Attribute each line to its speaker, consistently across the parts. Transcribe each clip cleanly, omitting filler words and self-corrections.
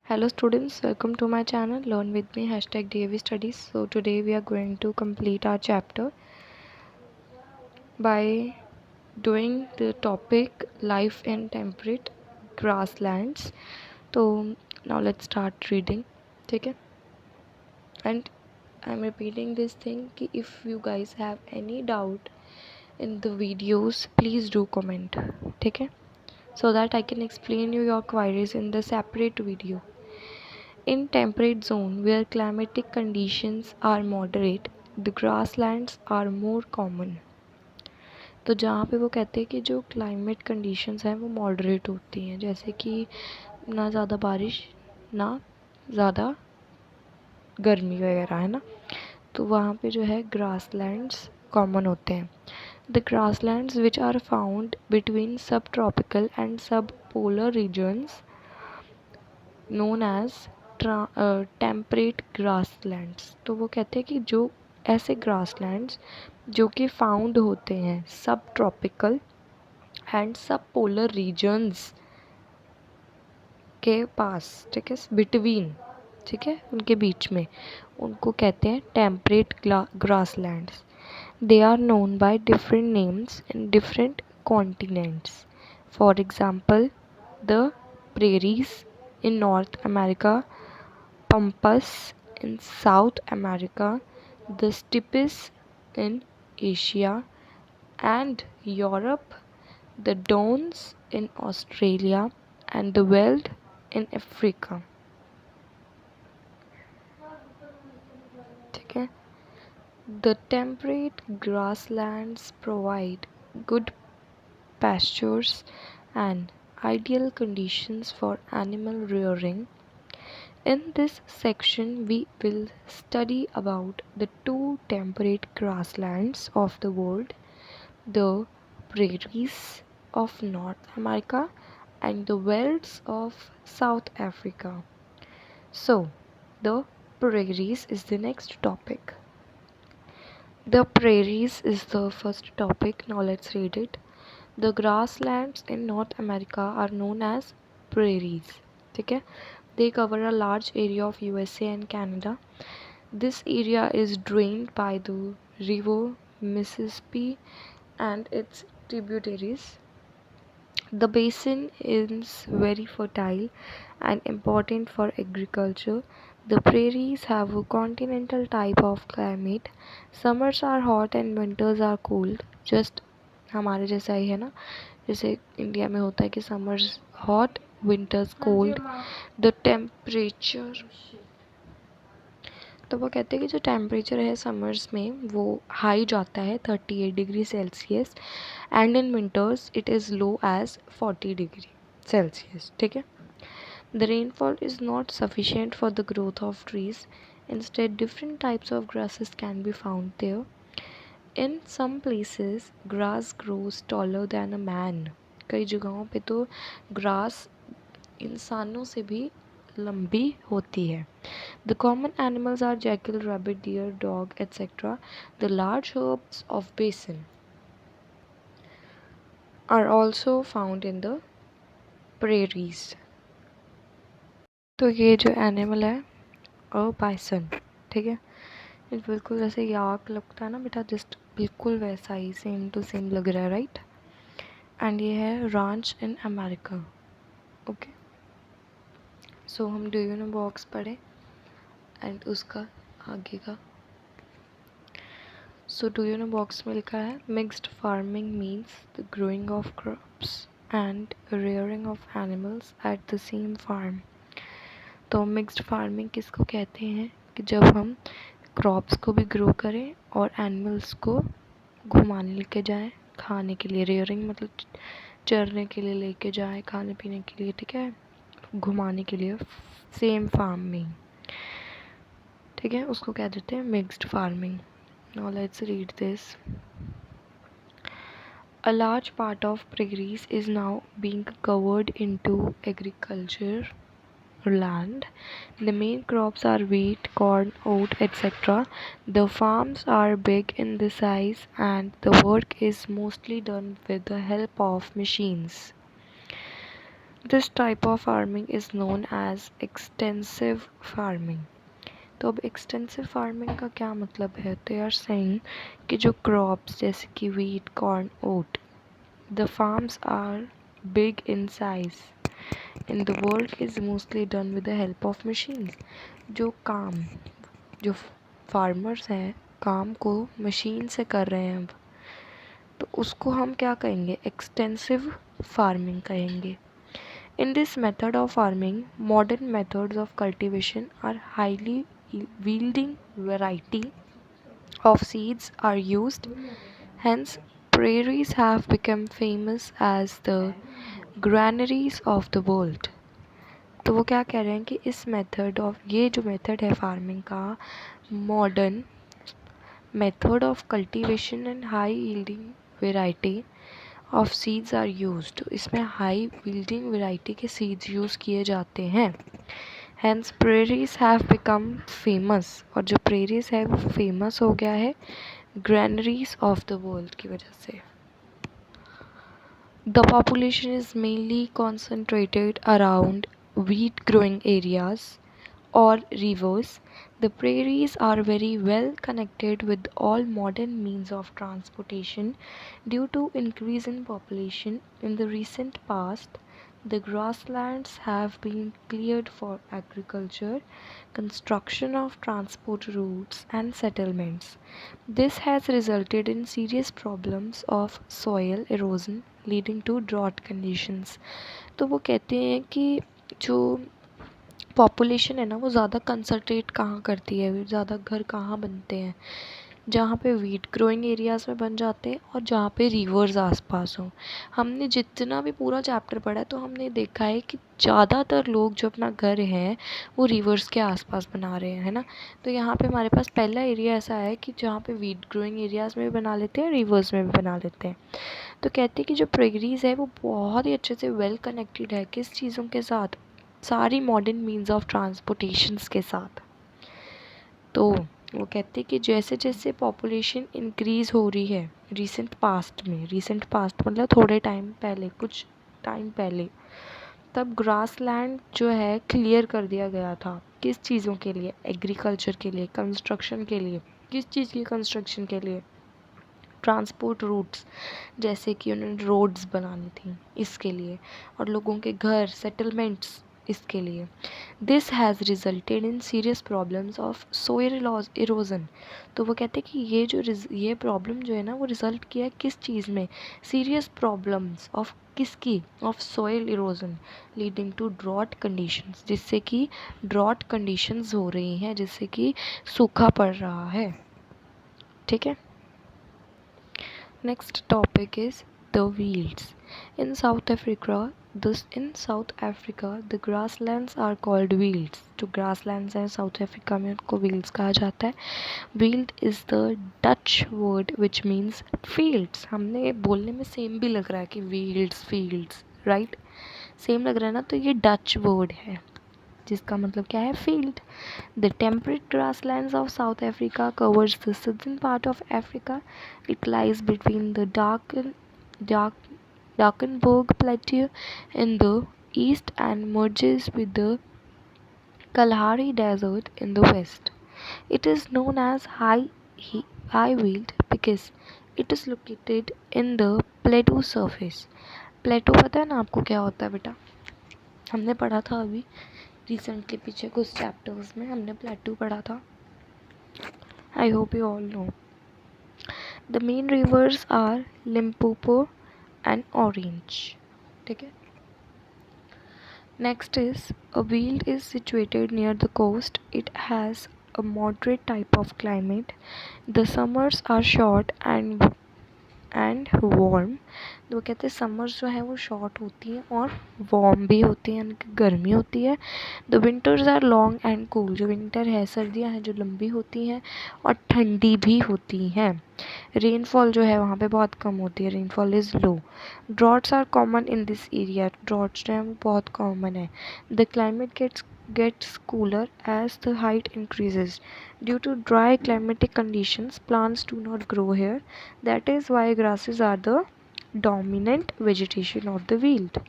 Speaker 1: Hello students, welcome to my channel Learn with me #DAV Studies. So today we are going to complete our chapter by doing the topic life in temperate grasslands. So now let's start reading. ठीक है? And I'm repeating this thing कि if you guys have any doubt in the videos, please do comment. ठीक है? So that I can explain you your queries in the separate video. In temperate zone where climatic conditions are moderate, the grasslands are more common. तो जहाँ पे वो कहते हैं कि जो क्लाइमेट कंडीशंस हैं वो मॉडरेट होती हैं, जैसे कि ना ज़्यादा बारिश ना ज़्यादा गर्मी वगैरह, है ना, तो वहाँ पे जो है ग्रासलैंड्स कॉमन होते हैं. The grasslands which are found between sub tropical and sub polar regions known as temperate grasslands. तो वो कहते हैं कि जो ऐसे ग्रासलैंड्स जो कि फाउंड होते हैं सब tropical and sub polar regions के पास, ठीक है, बिटवीन, ठीक है, उनके बीच में, उनको कहते हैं temperate grasslands. They are known by different names in different continents. For example the prairies in North America, Pampas in South America, the steppes in Asia and Europe, the downs in Australia and the veld in Africa. ठीक है? The temperate grasslands provide good pastures and ideal conditions for animal rearing. In this section, we will study about the two temperate grasslands of the world, the prairies of North America and the velds of South Africa. So, the prairies is the next topic. The prairies is the first topic. Now let's read it. The grasslands in North America are known as prairies. ठीक है? They cover a large area of USA and Canada. This area is drained by the river Mississippi and its tributaries. The basin is very fertile and important for agriculture. The prairies have a continental type of climate. Summers are hot and winters are cold. Just हमारे जैसा ही है ना, जैसे India में होता है कि summers hot winters cold. The temperature, तो वो कहते हैं कि जो टेम्परेचर है समर्स में वो हाई जाता है 38 degree Celsius and in winters it is low as 40 degree Celsius. ठीक है? The rainfall is not sufficient for the growth of trees. Instead different types of grasses can be found there. In some places grass grows taller than a man. कई जगहों पे तो grass इंसानों से भी लंबी होती है. The common animals are jackal, rabbit, deer, dog, etc. The large herbs of basin are also found in the prairies. तो ये जो एनिमल है बाइसन, ठीक है, ये बिल्कुल जैसे याक लगता है ना बेटा, जस्ट बिल्कुल वैसा ही सेम टू सेम लग रहा है, राइट. एंड ये है रांच इन अमेरिका. ओके, सो हम डू यू नो बॉक्स पढ़े एंड उसका आगे का. So do you know box में लिखा है mixed farming means the growing of crops and rearing of animals at the same farm. तो मिक्स्ड फार्मिंग किसको कहते हैं कि जब हम क्रॉप्स को भी ग्रो करें और एनिमल्स को घुमाने लेके जाएं खाने के लिए. रेयरिंग मतलब चरने के लिए लेके जाएं, खाने पीने के लिए, ठीक है, घुमाने के लिए सेम फार्म में, ठीक है, उसको कह देते हैं mixed farming. Now let's read this. A large part of prairies is now being covered into agriculture land. The main crops are wheat, corn, oat, etc. The farms are big in the size and the work is mostly done with the help of machines. This type of farming is known as extensive farming. तो अब extensive farming का क्या मतलब है? तो यार saying कि जो क्रॉप्स जैसे कि wheat, corn, oat, the farms are big in size in the world is mostly done with the help of machines. जो फार्मर्स हैं काम को मशीन से कर रहे हैं अब, तो उसको हम क्या कहेंगे? एक्सटेंसिव फार्मिंग कहेंगे। In this method of farming, modern methods of cultivation are highly yielding variety of seeds are used. Hence, prairies have become famous as the granaries of the world. तो वो क्या कह रहे हैं कि इस मेथड ऑफ ये जो मेथड है फार्मिंग का, modern method of cultivation and high yielding variety of seeds are used. इसमें हाई यील्डिंग वेराइटी के सीड्स यूज़ किए जाते हैं। Hence prairies have become famous, और जो प्रेरीज है वो फेमस हो गया है ग्रैनरीज ऑफ द वर्ल्ड की वजह से। The population is mainly concentrated around wheat growing areas or rivers. The prairies are very well connected with all modern means of transportation. Due to increase in population in the recent past, the grasslands have been cleared for agriculture, construction of transport routes, and settlements. This has resulted in serious problems of soil erosion leading to drought conditions. तो वो कहते हैं कि जो population है ना वो ज़्यादा कंसंट्रेट कहाँ करती है, ज़्यादा घर कहाँ बनते हैं? जहाँ पे वीट ग्रोइंग एरियाज़ में बन जाते हैं और जहाँ पे रिवर्स आसपास हों। हमने जितना भी पूरा चैप्टर पढ़ा है तो हमने देखा है कि ज़्यादातर लोग जो अपना घर है वो रिवर्स के आसपास बना रहे हैं, है ना। तो यहाँ पे हमारे पास पहला एरिया ऐसा है कि जहाँ पे वीट ग्रोइंग एरियाज़ में भी बना लेते हैं, रिवर्स में भी बना लेते हैं। तो कहते हैं कि जो प्रेगरीज है वो बहुत ही अच्छे से वेल कनेक्टेड है किस चीज़ों के साथ? सारी मॉडर्न मीन्स ऑफ ट्रांसपोर्टेशंस के साथ। तो वो कहते हैं कि जैसे जैसे पॉपुलेशन इंक्रीज़ हो रही है रीसेंट पास्ट मतलब थोड़े टाइम पहले, कुछ टाइम पहले, तब ग्रास लैंड जो है क्लियर कर दिया गया था। किस चीज़ों के लिए? एग्रीकल्चर के लिए, कंस्ट्रक्शन के लिए। किस चीज़ की कंस्ट्रक्शन के लिए? ट्रांसपोर्ट रूट्स, जैसे कि उन्होंने रोड्स बनानी थी इसके लिए, और लोगों के घर, सेटलमेंट्स इसके लिए। This has resulted in serious problems of soil erosion. तो वो कहते हैं कि ये प्रॉब्लम जो है ना वो रिज़ल्ट किया है किस चीज़ में? सीरियस प्रॉब्लम्स ऑफ किसकी? Of soil erosion leading to drought conditions, जिससे कि ड्रॉट कंडीशंस हो रही हैं, जिससे कि सूखा पड़ रहा है। ठीक है। Next topic is the fields. In South Africa, the grasslands are called fields. जो grasslands हैं साउथ अफ्रीका में उनको fields कहा जाता है. Field is the Dutch word which means fields. हमने बोलने में सेम भी लग रहा है कि fields, right? सेम लग रहा है ना, तो ये Dutch word है जिसका मतलब क्या है? Field. The temperate grasslands of south Africa covers the southern part of Africa. It lies between the Drakensberg Plateau in the east and merges with the Kalahari Desert in the west. It is known as high yield because it is located in the plateau surface. प्लेटो पता है ना आपको क्या होता है बेटा? हमने पढ़ा था अभी रिसेंटली, पीछे कुछ चैप्टर्स में हमने प्लेटू पढ़ा था. I hope you all know. The main rivers are Limpopo and Orange. ठीक है. Next is a field is situated near the coast. It has a moderate type of climate. The summers are short and warm. वो कहते हैं summers जो है वो short होती हैं और वार्म भी होती हैं, यानी कि गर्मी होती है. The winters are long and cool. जो विंटर है, सर्दियाँ हैं जो लंबी होती हैं और ठंडी भी होती हैं. रेनफॉल जो है वहाँ पे बहुत कम होती है, rainfall is low. Droughts are common in this area. Droughts जो है वो बहुत कॉमन है. The climate gets cooler as the height increases. Due to dry climatic conditions, plants do not grow here. That is why grasses are the dominant vegetation of the field.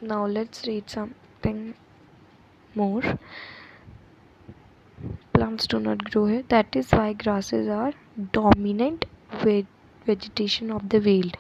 Speaker 1: Now let's read something more. Plants do not grow here. That is why grasses are dominant vegetation of the Weald.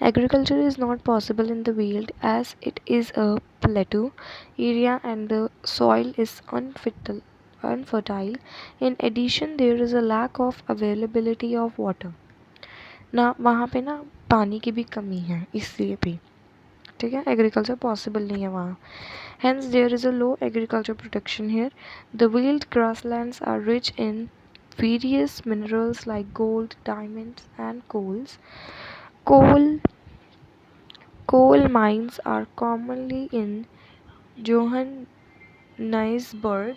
Speaker 1: Agriculture is not possible in the Weald as it is a plateau area and the soil is unfertile. In addition, there is a lack of availability of water. ना वहाँ पे ना पानी की भी कमी है इसलिए भी ठीक है एग्रीकल्चर पॉसिबल नहीं है वहाँ hence there is a low agriculture production here. The wild grasslands are rich in various minerals like gold, diamonds and coal coal mines are commonly in Johannesburg